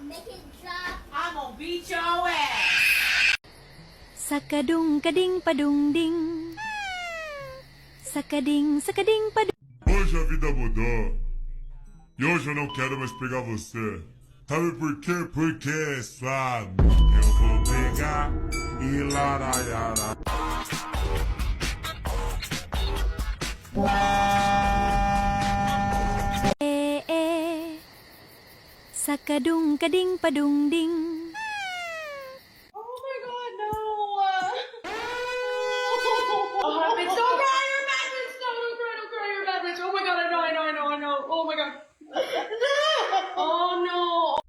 Make it drop. I'm gonna beat your ass. Sakadung kading padung ding. Sakading padung. Hoje a vida mudou. E hoje eu não quero mais pegar você. Sabe por quê? Porque é suave. Eu vou pegar e laraiara. Sakadung kading padung ding. Oh my god, no. Oh, it's so cry, you're bad bitch. No, don't cry, you're bad bitch. Oh my god, I know. Oh my god. Oh no.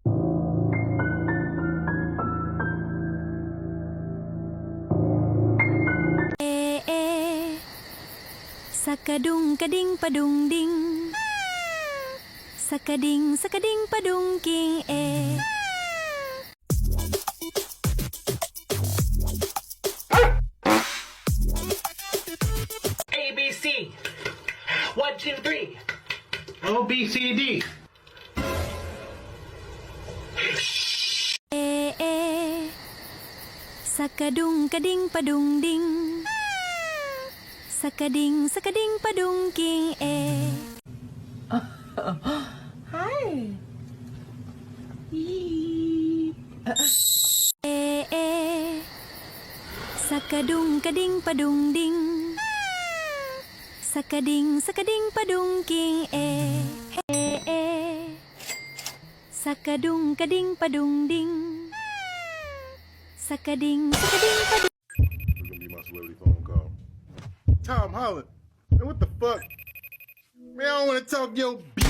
Sakadung kading padung ding. Sakading padung king A, B, C. 1, 2, 3. O, B, C, D. Sakadung kading padung ding. Sakading padung king Hi. Sakadung kading padung ding. Sakading padung king Sakadung kading padung ding. Sakading padung. This is gonna be my celebrity phone call. Tom Holland. Man, what the fuck? Man, I don't wanna talk your bitch.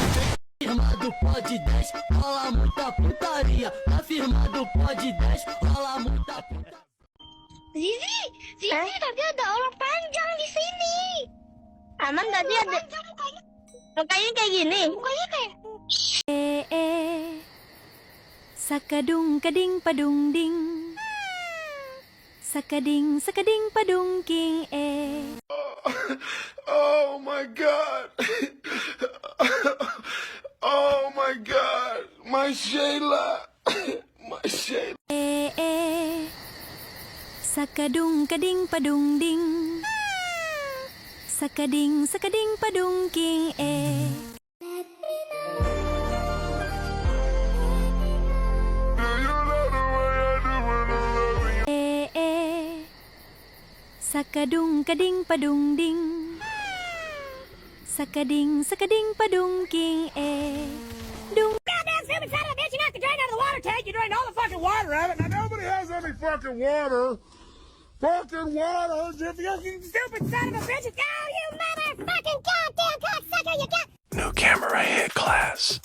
Afirmado pode 10, rola muita putaria. Afirmado pode 10, rola muita putaria. Zizi, tadi ada orang panjang di sini. Aman tadi ada. Mukanya kayak gini. Mukanya kayak. Sakadung kading padung ding. Sakading padung king Oh my god. Oh my god. My Shayla. My Shayla. Sakadung kading padung ding. Sakading padung king Sakadung kading padung ding. Sakading padung king dung. Goddamn stupid son of a bitch, you have to drain out of the water tank. You drained all the fucking water out of it. Now nobody has any fucking water. Fucking water. If you Stupid son of a bitch. Go, you motherfucking goddamn cocksucker, you got. New camera hit class.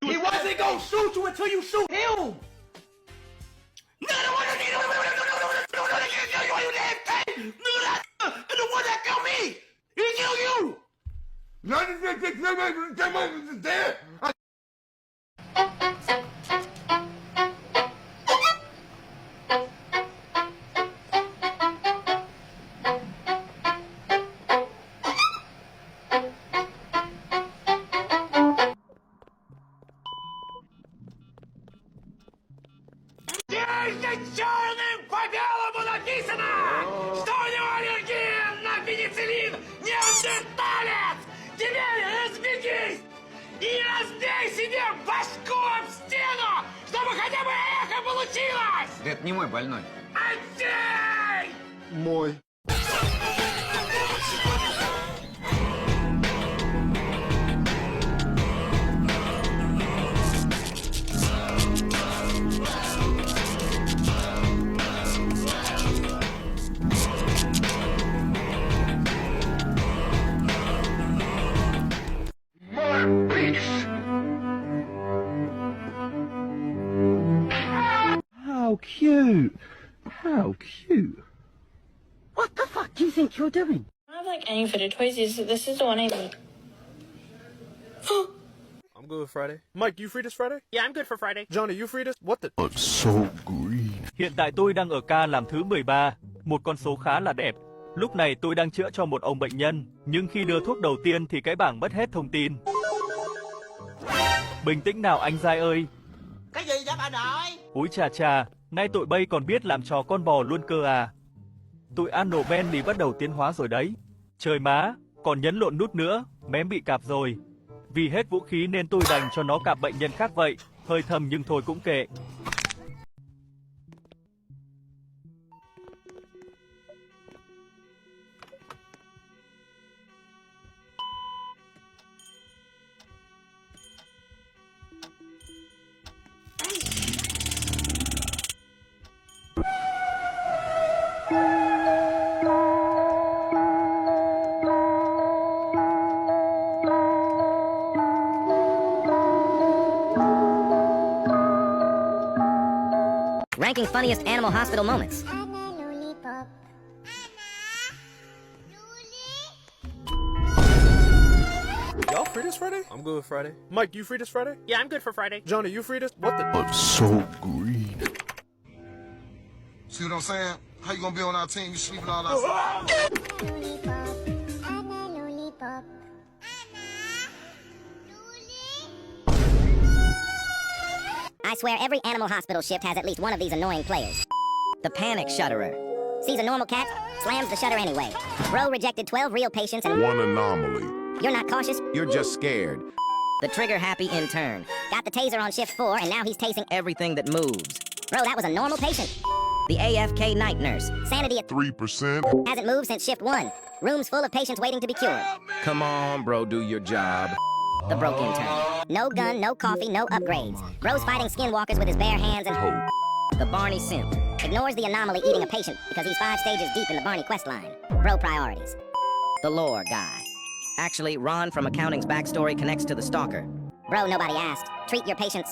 He wasn't gonna shoot you until you shoot him. The one that killed me, he killed you. Здесь черным по белому написано, что у него аллергия на пенициллин, неандерталец! Теперь разбегись и разбей себе башку об стену, чтобы хотя бы эхо получилось! Это не мой больной. Отдей! Мой. How cute. How cute. What the fuck do you think you're doing? like any fitted toys. This is the one I need. I'm good with Friday. Mike, you free this Friday? Yeah, I'm good for Friday. Johnny, you free this? What the? I'm so green. Hiện tại tôi đang ở ca làm thứ 13, một con số khá là đẹp. Lúc này tôi đang chữa cho một ông bệnh nhân, nhưng khi đưa thuốc đầu tiên thì cái bảng mất hết thông tin. Bình tĩnh nào anh Giai ơi. Cái gì vậy bà nội? Úi chà chà, nay tụi bay còn biết làm trò con bò luôn cơ à. Tụi Ano Bendy bắt đầu tiến hóa rồi đấy. Trời má, còn nhấn lộn nút nữa, mém bị cạp rồi. Vì hết vũ khí nên tôi đành cho nó cạp bệnh nhân khác vậy. Hơi thầm nhưng thôi cũng kệ. Ranking funniest animal hospital moments. Y'all free this Friday? I'm good with Friday. Mike, you free this Friday? Yeah, I'm good for Friday. Johnny, you free this? What the? I'm so green. See what I'm saying? How you gonna be on our team? You sleeping all outside. I swear every animal hospital shift has at least one of these annoying players. The panic shutterer. Sees a normal cat, slams the shutter anyway. Bro rejected 12 real patients and One anomaly. You're not cautious? You're just scared. The trigger-happy intern. Got the taser on shift 4 and now he's tasing Everything that moves. Bro, that was a normal patient. The AFK night nurse. Sanity at 3%. hasn't moved since shift 1. Rooms full of patients waiting to be cured. Come on, bro, do your job. The broke intern. No gun, no coffee, no upgrades. Bro's fighting skinwalkers with his bare hands and The Barney simp. Ignores the anomaly eating a patient because he's 5 stages deep in the Barney quest line. Bro priorities. The lore guy. Actually, Ron from accounting's backstory connects to the stalker. Bro, nobody asked. Treat your patients.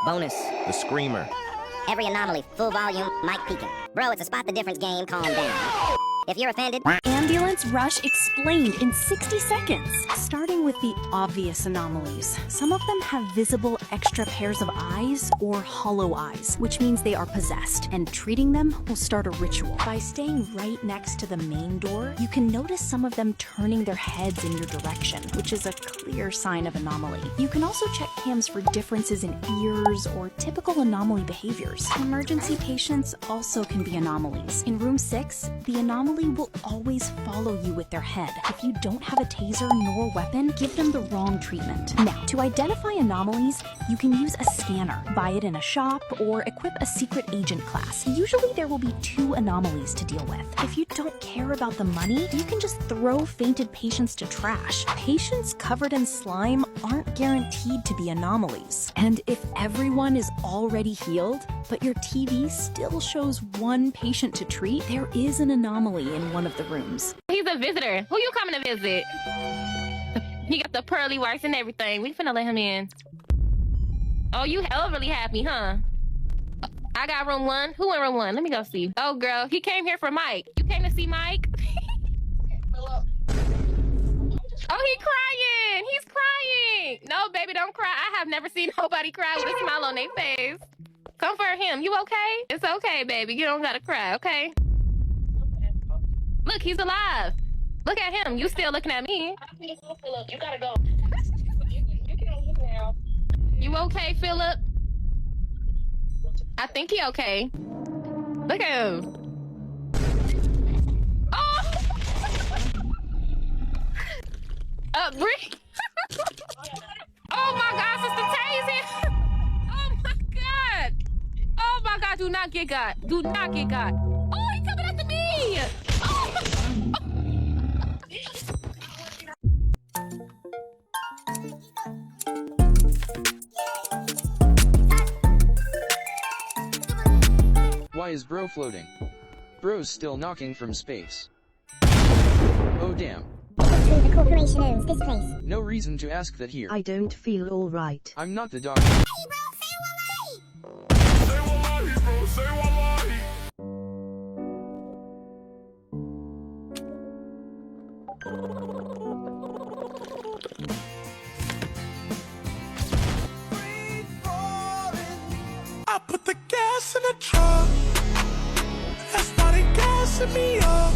Bonus. The screamer. Every anomaly, full volume, mic peaking. Bro, it's a spot the difference game, calm down. If you're offended... Ambulance rush explained in 60 seconds. Starting with the obvious anomalies. Some of them have visible extra pairs of eyes or hollow eyes, which means they are possessed, and treating them will start a ritual. By staying right next to the main door, you can notice some of them turning their heads in your direction, which is a clear sign of anomaly. You can also check cams for differences in ears or typical anomaly behaviors. Emergency patients also can be anomalies. In room 6, the anomaly will always follow you with their head. If you don't have a taser nor weapon, give them the wrong treatment. Now, to identify anomalies, you can use a scanner, buy it in a shop, or equip a secret agent class. Usually there will be 2 anomalies to deal with. If you don't care about the money, you can just throw fainted patients to trash. Patients covered in slime aren't guaranteed to be anomalies. And if everyone is already healed, but your TV still shows 1 patient to treat, there is an anomaly in one of the rooms. He's a visitor. Who you coming to visit? He got the pearly whites and everything. We finna let him in. Oh, you hella really happy, huh? I got room 1. Who in room 1? Let me go see. Oh, girl, he came here for Mike. You came to see Mike? Oh, he crying. He's crying. No, baby, don't cry. I have never seen nobody cry with a smile on their face. Comfort him. You okay? It's okay, baby. You don't gotta cry, okay? Look, he's alive. Look at him. You still looking at me. You gotta go. You can leave now. You okay, Philip? I think he okay. Look at him. Oh! Bree. Oh my God, Sister Tazy. Oh my God. Oh my God, do not get got. Do not get got. Oh, he coming after me. Oh. Why is bro floating? Bro's still knocking from space. Oh damn. The corporation owns this place. No reason to ask that here. I don't feel alright. I'm not the doctor. I put the gas in the truck. I started gassing me up.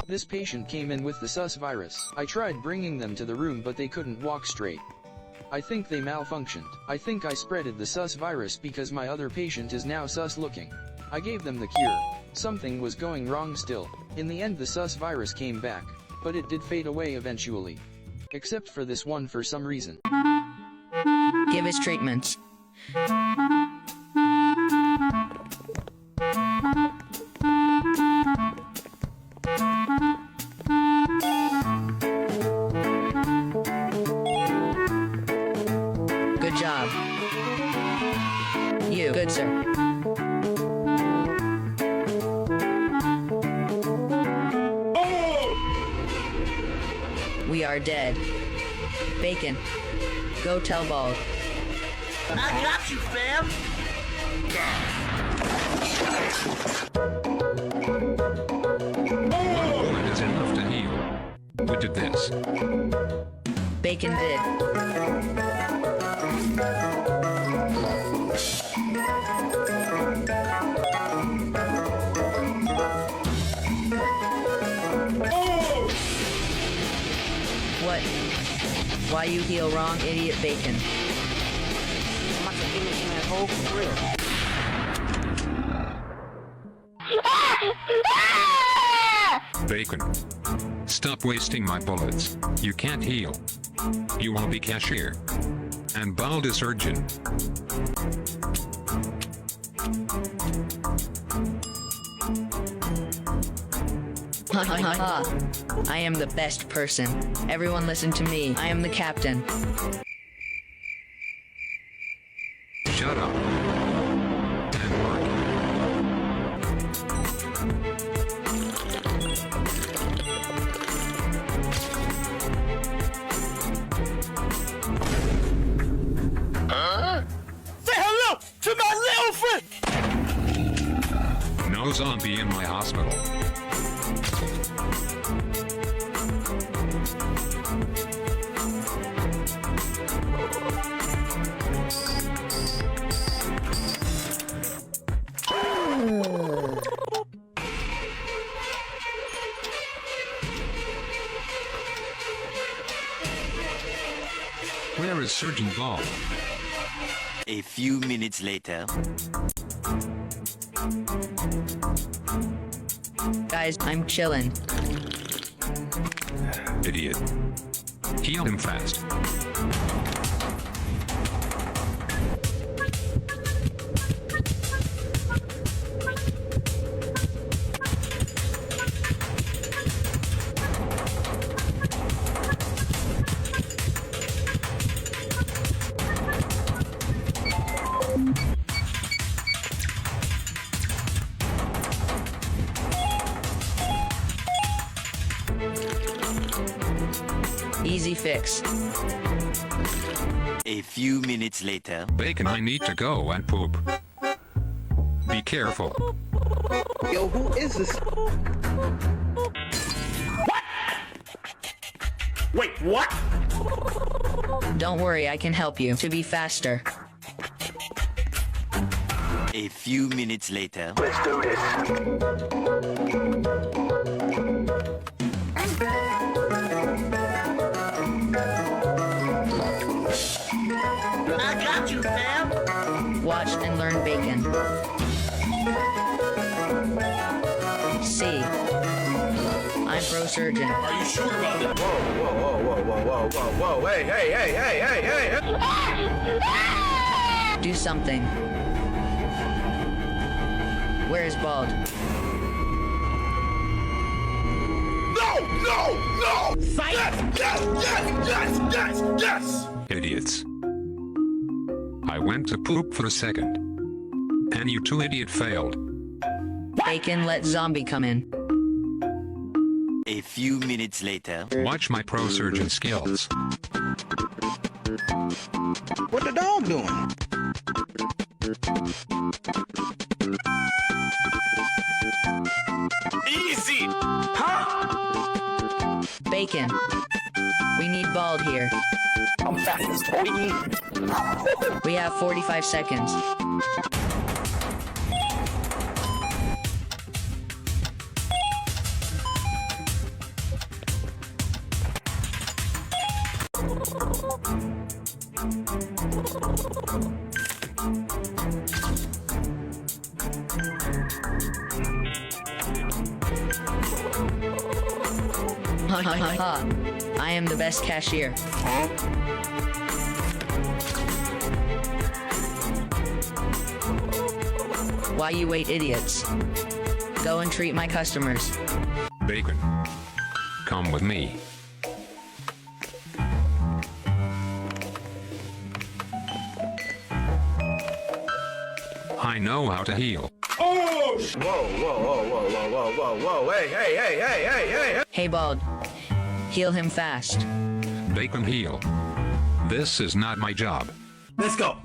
This patient came in with the sus virus. I tried bringing them to the room but they couldn't walk straight. I think they malfunctioned. I think I spreaded the sus virus because my other patient is now sus looking. I gave them the cure. Something was going wrong still. In the end the sus virus came back, but it did fade away eventually. Except for this one for some reason. Give us treatments. Good job. You, good sir. We are dead. Bacon, go tell Bald. I got you, fam. One bullet is enough to heal. Who did this? Bacon did. What? Why you heal wrong, idiot Bacon? Must have finishing that whole career. Bacon. Stop wasting my bullets. You can't heal. You won't be cashier. And Bald is surgeon. Ha ha ha ha. I am the best person. Everyone listen to me. I am the captain. Shut up. And work. Huh? Say hello to my little friend! No zombie in my hospital. Where is Surgeon Ball? A few minutes later. Guys, I'm chillin'. Idiot. Heal him fast. Easy fix. A few minutes later. Bacon, I need to go and poop. Be careful. Yo, who is this? What? Wait, what? Don't worry, I can help you to be faster. A few minutes later. Let's do this. I got you, fam. Watch and learn Bacon. See. I'm pro surgeon. Are you sure about that? Whoa, whoa, whoa, whoa, whoa, whoa, whoa, whoa, hey, hey, hey, hey, hey, hey. Do something. Where's Bald? No, no, no! Fight! Yes, yes, yes, yes, yes, yes! Idiots. I went to poop for a second. And you two idiot failed. Bacon, let zombie come in. A few minutes later. Watch my pro surgeon skills. What the dog doing? Easy! Huh? Bacon. We need Bald here. I'm fast, boy. We have 45 seconds. Ha ha ha ha. I am the best cashier. Why you wait, idiots? Go and treat my customers. Bacon. Come with me. I know how to heal. Oh! Whoa, whoa, whoa, whoa, whoa, whoa, whoa, whoa. Hey, hey, hey, hey, hey, hey. Hey, Bald. Heal him fast. Bacon heal. This is not my job. Let's go.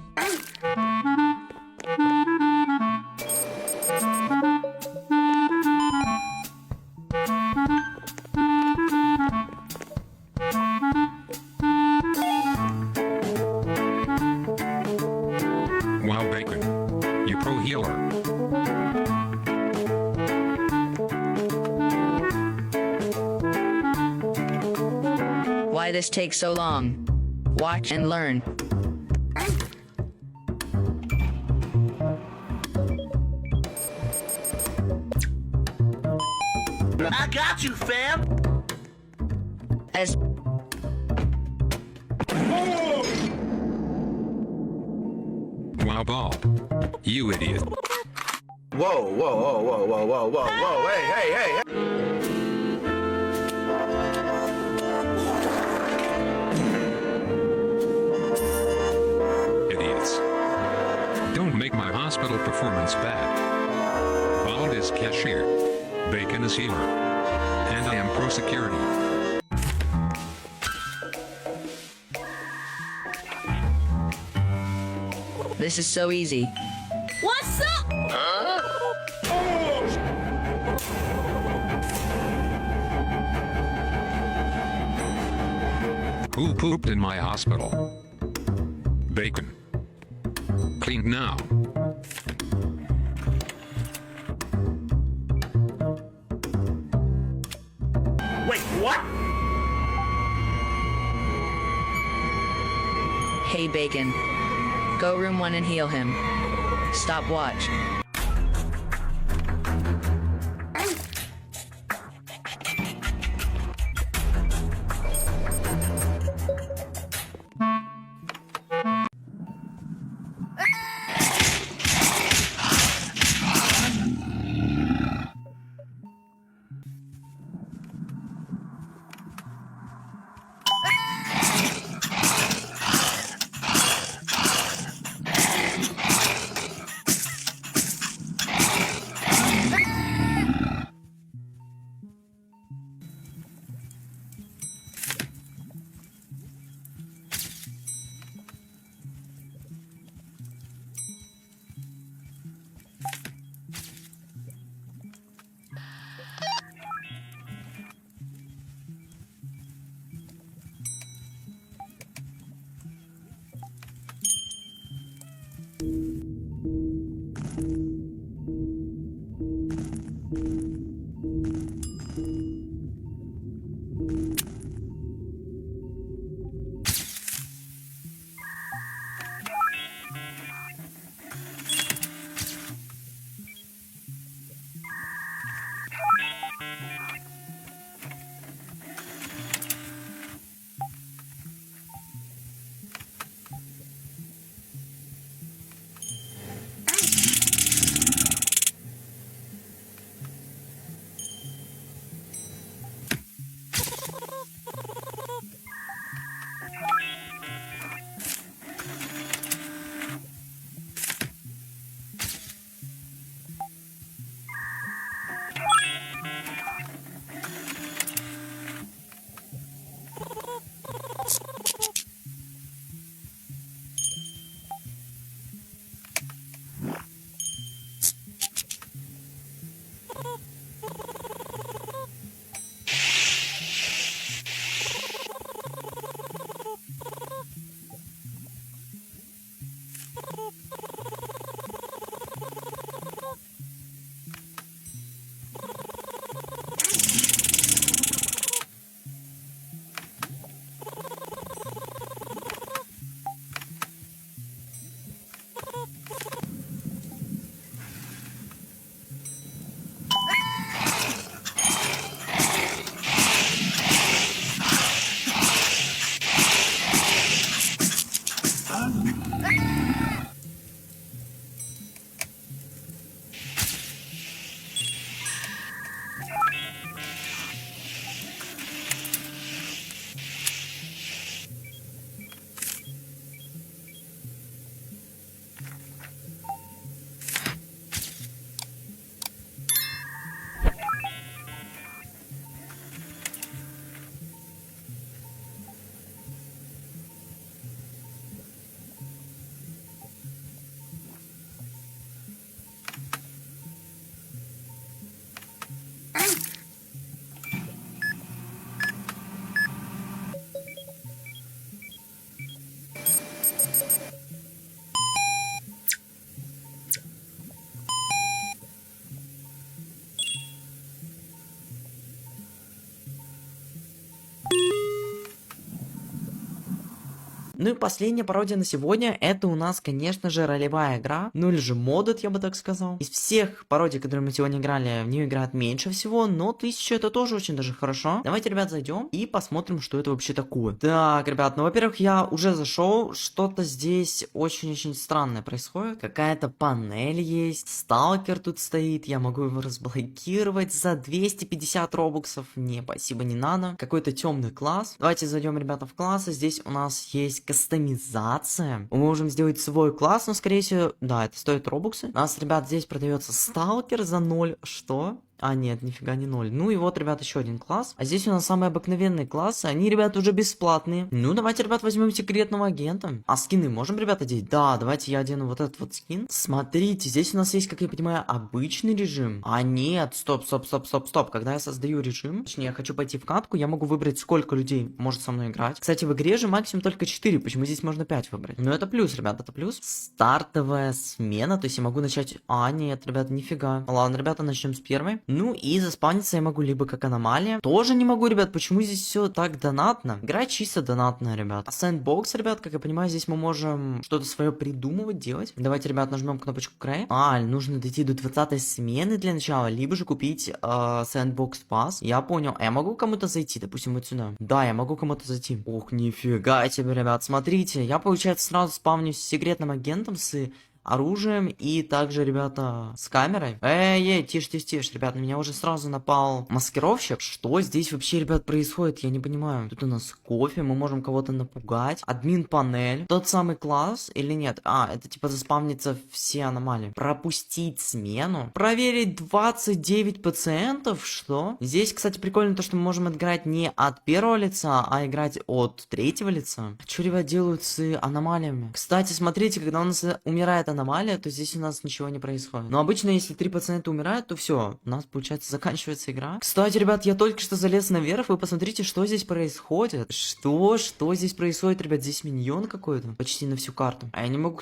Wow, Bacon. You pro healer. Why this takes so long? Watch and learn. I got you, fam. As Wow, Ball. You idiot. Whoa, whoa, whoa, whoa, whoa, whoa, whoa, whoa. Hey, hey, hey, hey. Idiots. Don't make my hospital performance bad. Bald is cashier. Bacon is healer. And I am pro security. this is so easy. What's up? Who pooped in my hospital? Bacon. Cleaned now. Wait, what? Hey, Bacon. Go room 1 and heal him. Stop watch. Ну и последняя пародия на сегодня, это у нас, конечно же, ролевая игра, ну или же модд, я бы так сказал. Из всех пародий, которые мы сегодня играли, в нее играет меньше всего, но 1000 это тоже очень даже хорошо. Давайте, ребят, зайдем и посмотрим, что это вообще такое. Так, ребят, ну, во-первых, я уже зашел, что-то здесь очень-очень странное происходит. Какая-то панель есть, сталкер тут стоит, я могу его разблокировать за 250 робоксов. Не, спасибо, не надо. Какой-то темный класс. Давайте зайдем, ребята, в класс. Здесь у нас есть кастомизация. Мы можем сделать свой класс, но, скорее всего, да, это стоит робоксы. У нас, ребят, здесь продается сталкер за 0. Что? А, нет, нифига не 0. Ну и вот, ребят, еще один класс. А здесь у нас самые обыкновенные классы. Они, ребят, уже бесплатные. Ну, давайте, ребят, возьмем секретного агента. А скины можем, ребят, одеть? Да, давайте я одену вот этот вот скин. Смотрите, здесь у нас есть, как я понимаю, обычный режим. А нет, стоп. Когда я создаю режим, точнее, я хочу пойти в катку, я могу выбрать, сколько людей может со мной играть. Кстати, в игре же максимум только 4. Почему здесь можно 5 выбрать? Ну, это плюс, ребят, это плюс. Стартовая смена, то есть я могу начать... А, нет, ребят, нифига. Ладно, ребята, начнем с первой. Ну и заспавниться я могу либо как аномалия. Тоже не могу, ребят, почему здесь все так донатно? Игра чисто донатная, ребят. А сэндбокс, ребят, как я понимаю, здесь мы можем что-то свое придумывать, делать. Давайте, ребят, нажмем кнопочку край. Нужно дойти до 20-й смены для начала, либо же купить сэндбокс пас. Я понял. А я могу кому-то зайти, допустим, вот сюда? Да, я могу кому-то зайти. Ох, нифига себе, ребят, смотрите. Я, получается, сразу спавнюсь с секретным агентом, с оружием и также, ребята, с камерой. Эй, тише, ребят, на меня уже сразу напал маскировщик. Что здесь вообще, ребят, происходит? Я не понимаю. Тут у нас кофе, мы можем кого-то напугать. Админ панель. Тот самый класс или нет? Это типа заспавнится все аномалии. Пропустить смену. Проверить 29 пациентов. Что? Здесь, кстати, прикольно то, что мы можем играть не от первого лица, а играть от третьего лица. Что, ребят, делают с аномалиями? Кстати, смотрите, когда у нас умирает аномалия, то здесь у нас ничего не происходит. Но обычно, если 3 пациента умирают, то все, у нас, получается, заканчивается игра. Кстати, ребят, я только что залез наверх, вы посмотрите, что здесь происходит. Что здесь происходит, ребят? Здесь миньон какой-то почти на всю карту. А я не могу...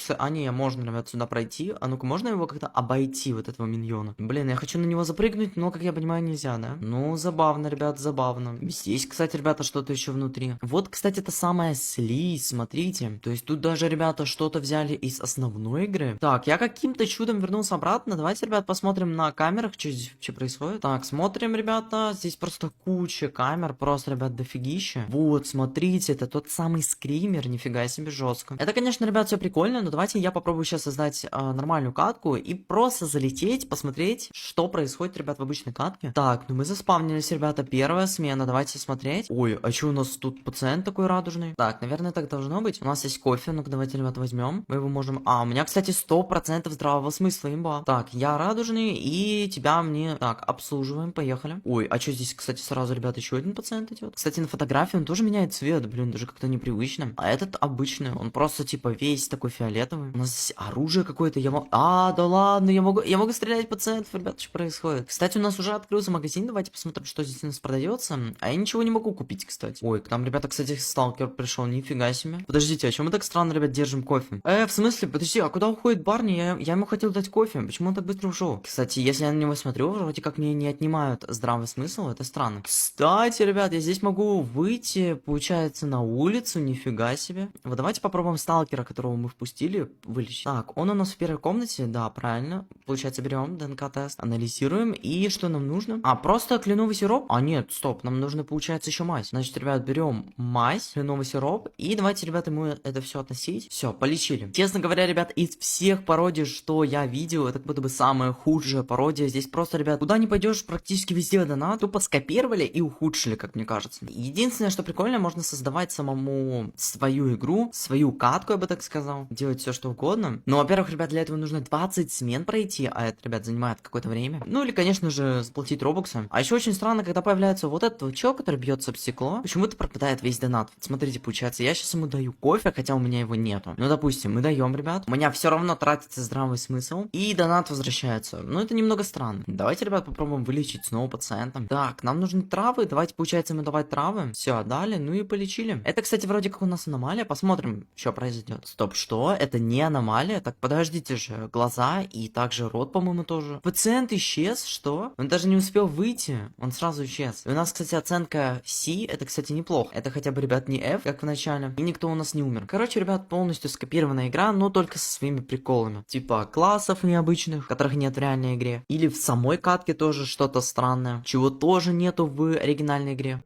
можно, ребят, сюда пройти. А ну-ка, можно его как-то обойти, вот этого миньона? Блин, я хочу на него запрыгнуть, но, как я понимаю, нельзя, да? Ну, забавно, ребят, забавно. Здесь, кстати, ребята, что-то еще внутри. Вот, кстати, это самая слизь, смотрите. То есть тут даже, ребята, что-то взяли из основной игры. Так, я каким-то чудом вернулся обратно. Давайте, ребят, посмотрим на камерах, что здесь вообще происходит. Так, смотрим, ребята. Здесь просто куча камер. Просто, ребят, дофигища. Вот, смотрите, это тот самый скример. Нифига себе, жестко. Это, конечно, ребят, все прикольно, но давайте я попробую сейчас создать нормальную катку и просто залететь, посмотреть, что происходит, ребят, в обычной катке. Так, ну мы заспавнились, ребята. Первая смена. Давайте смотреть. Ой, а что у нас тут пациент такой радужный? Так, наверное, так должно быть. У нас есть кофе. Ну-ка, давайте, ребята, возьмем. Мы его можем... у меня, кстати, 100% здравого смысла, имба. Так, я радужный, и тебя мне... Так, обслуживаем, поехали. Ой, а что здесь, кстати, сразу, ребят, еще один пациент идет? Кстати, на фотографии он тоже меняет цвет, блин, даже как-то непривычно. А этот обычный, он просто, типа, весь такой фиолетовый. У нас здесь оружие какое-то, я могу... да ладно, я могу стрелять в пациентов, ребят, что происходит? Кстати, у нас уже открылся магазин, давайте посмотрим, что здесь у нас продается. А я ничего не могу купить, кстати. Ой, к нам, ребята, кстати, сталкер пришел, нифига себе. Подождите, а чем мы так странно, ребят, держим кофе? В смысле, подожди, а куда уходит Барни? Я ему хотел дать кофе, почему он так быстро ушел? Кстати, если я на него смотрю, вроде как мне не отнимают здравый смысл, это странно. Кстати, ребят, я здесь могу выйти, получается, на улицу, нифига себе. Вот давайте попробуем сталкера, которого мы впустили, вылечить. Так, он у нас в первой комнате, да, правильно. Получается, берем ДНК-тест, анализируем, и что нам нужно? Просто кленовый сироп? Нет, стоп, нам нужно, получается, еще мазь. Значит, ребят, берем мазь, кленовый сироп, и давайте, ребята, ему это все относить. Все, полечили. Честно говоря, ребят, из всех пародий, что я видел, это как будто бы самая худшая пародия. Здесь просто, ребят, куда не пойдешь, практически везде донат. Тупо скопировали и ухудшили, как мне кажется. Единственное, что прикольно, можно создавать самому свою игру, свою катку, я бы так сказал. Делать все, что угодно. Но, во-первых, ребят, для этого нужно 20 смен пройти, а это, ребят, занимает какое-то время. Ну, или, конечно же, заплатить робоксы. А еще очень странно, когда появляется вот этот вот чел, который бьется об стекло, почему-то пропадает весь донат. Вот смотрите, получается, я сейчас ему даю кофе, хотя у меня его нету. Ну, допустим, мы даем, ребят. У меня все равно равно тратится здравый смысл, и донат возвращается. Но это немного странно. Давайте, ребят, попробуем вылечить снова пациента. Так, нам нужны травы, давайте, получается, ему давать травы. Все, отдали, ну и полечили. Это, кстати, вроде как у нас аномалия, посмотрим, что произойдет. Стоп, что? Это не аномалия? Так, подождите же, глаза и также рот, по-моему, тоже. Пациент исчез, что? Он даже не успел выйти, он сразу исчез. И у нас, кстати, оценка C, это, кстати, неплохо. Это хотя бы, ребят, не F, как в начале, и никто у нас не умер. Короче, ребят, полностью скопированная игра, но только со своими приколами. Типа классов необычных, которых нет в реальной игре. Или в самой катке тоже что-то странное, чего тоже нету в оригинальной игре.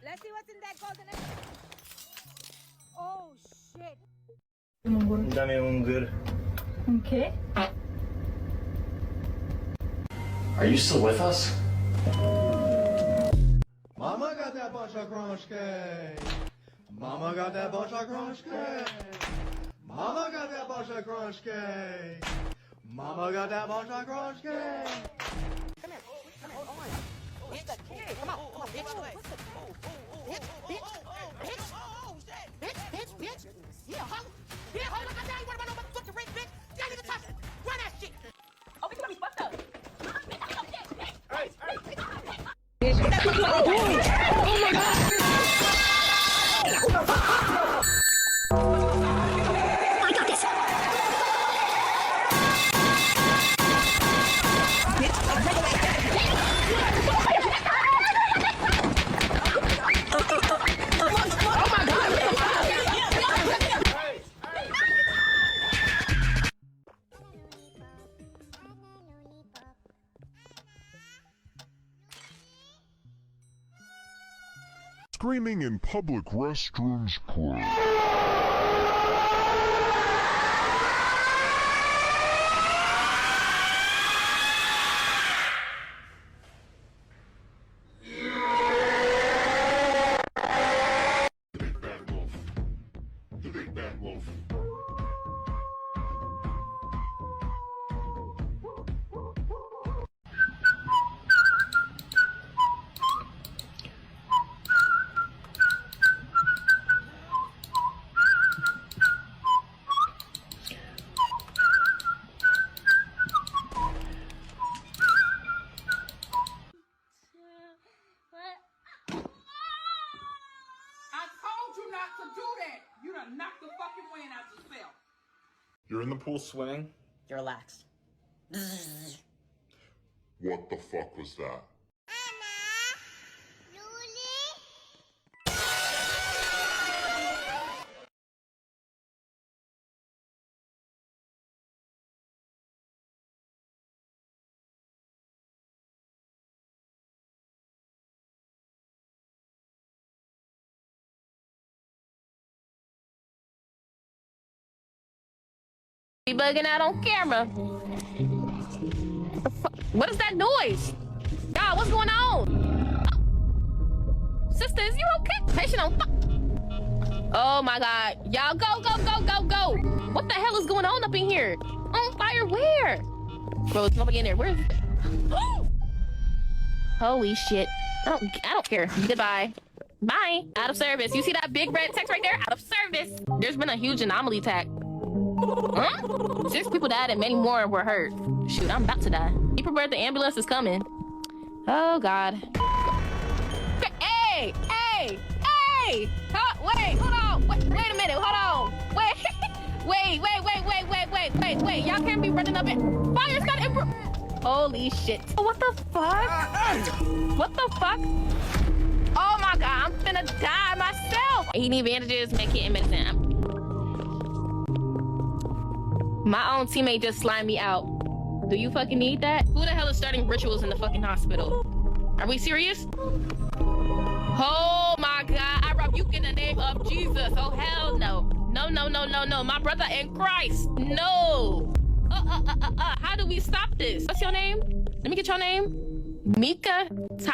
Let's see what's in that golden egg. Oh shit. Dame un good. Okay. Are you still with us? Mama got that bunch of crunch cake. Mama got that bunch of crunch cake. Mama got that bunch of crunch cake. Mama got that bunch of crunch cake. Come here. Come here. Hold on. Hit the cake. Come on. Come on. Bitch. Bitch. Bitch. Bitch. Bitch. Bitch. Bitch. Yeah, hoe. Yeah, hoe. Like I said, I ain't worried about no motherfucking rich bitch. You ain't even touch it. Run that shit. Oh, bitch, you got me fucked up. Hey, hey. Oh my God. I got this. Screaming in public restrooms, please. Knock the fucking wind out yourself. You're in the pool swimming? You're relaxed. What the fuck was that? Be bugging out on camera. What is that noise? God, what's going on? Oh. Sister, is you okay? Patient on oh my God. Y'all go, go, go, go, go. What the hell is going on up in here? On fire where? Bro, there's nobody in there. Where is it? Holy shit. I don't care. Goodbye. Bye. Out of service. You see that big red text right there? Out of service. There's been a huge anomaly attack. Huh? 6 people died and many more were hurt. Shoot, I'm about to die. Be prepared, the ambulance is coming. Oh God. Hey, hey, hey! Wait, hold on. Wait a minute, hold on. Wait. Y'all can't be running up in. Fire's got improve. Holy shit. What the fuck? What the fuck? Oh my God, I'm finna die myself. He need bandages, medkit, and medicine. My own teammate just slimed me out. Do you fucking need that? Who the hell is starting rituals in the fucking hospital? Are we serious? Oh my God, I rebuke in the name of Jesus. Oh hell no. No. My brother in Christ. No. How do we stop this? What's your name? Let me get your name. Mika?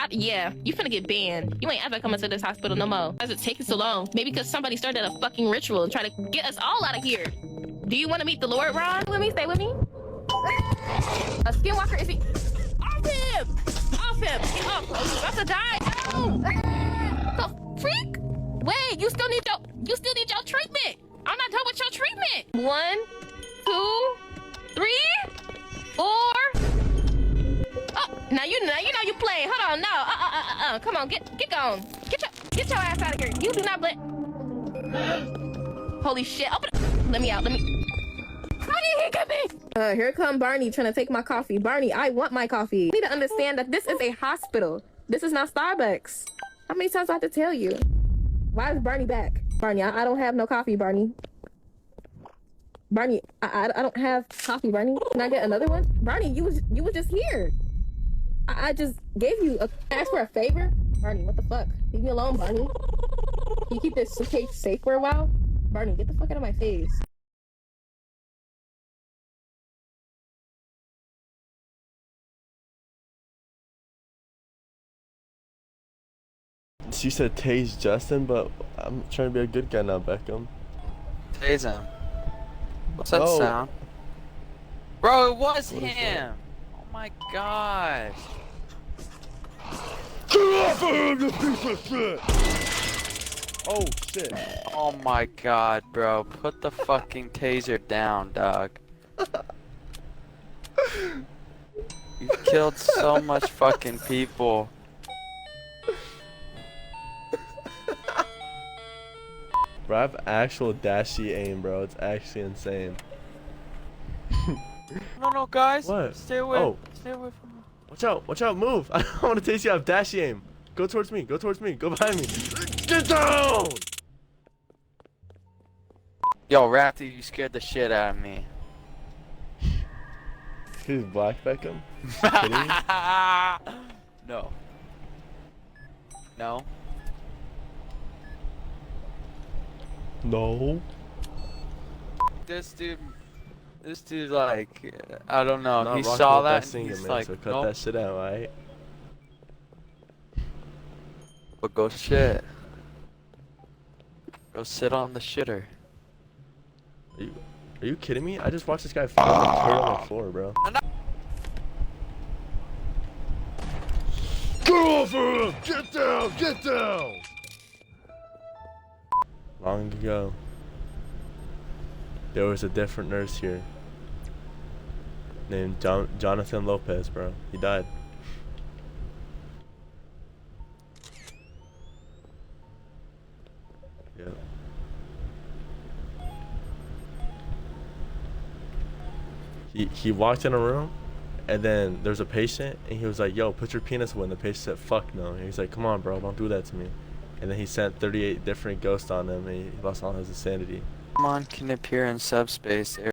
Yeah, you finna get banned. You ain't ever coming to this hospital no more. Why is it taking so long? Maybe because somebody started a fucking ritual and try to get us all out of here. Do you want to meet the Lord, Ron? Stay with me. A skinwalker is he? Off him! Off him! Get off! Oh, he's about to die! No! The freak! Wait, you still need your treatment! I'm not done with your treatment! 1, 2, 3, 4. Oh, now you know you playing. Hold on, no. Come on, get going. Get your ass out of here. You do not blink. Holy shit! Open it. Let me out. How did he get me? Here come Barney trying to take my coffee. Barney, I want my coffee. You need to understand that this is a hospital. This is not Starbucks. How many times do I have to tell you? Why is Barney back? Barney, I don't have no coffee, Barney. Barney, I don't have coffee, Barney. Can I get another one? Barney, you was just here. I just gave you ask for a favor. Barney, what the fuck? Leave me alone, Barney. Can you keep this suitcase safe for a while? Barney, get the fuck out of my face. She said tase Justin, but I'm trying to be a good guy now, Beckham. Tase him. What's that sound? Bro, it was him! Oh my gosh. Get off of him, you piece of shit! Oh shit. Oh my god, bro. Put the fucking taser down, dog. You've killed so much fucking people. Bro, I have actual dashy aim, bro. It's actually insane. No, guys. What? Stay away. Oh. Stay away from me. Watch out, move! I don't want to taste you. I have dashy aim. Go towards me, go behind me. Get down! Yo, Raptor, you scared the shit out of me. He's Black Beckham? Kidding me? No. No. No. This dude, like, I don't know. Not He rocking saw with that and singer, he's man, like, so cut nope. that shit out, alright? But go shit. Go sit on the shitter. Are you kidding me? I just watched this guy fucking turn on the floor, bro. Get off of him! Get down! Get down! Long ago, there was a different nurse here named Jonathan Lopez, bro. He died. Yeah. He walked in a room, and then there's a patient, and he was like, yo, put your penis away. And the patient said, fuck no. And he's like, come on, bro, don't do that to me. And then he sent 38 different ghosts on him, and he lost all his insanity. Pokemon can appear in subspace.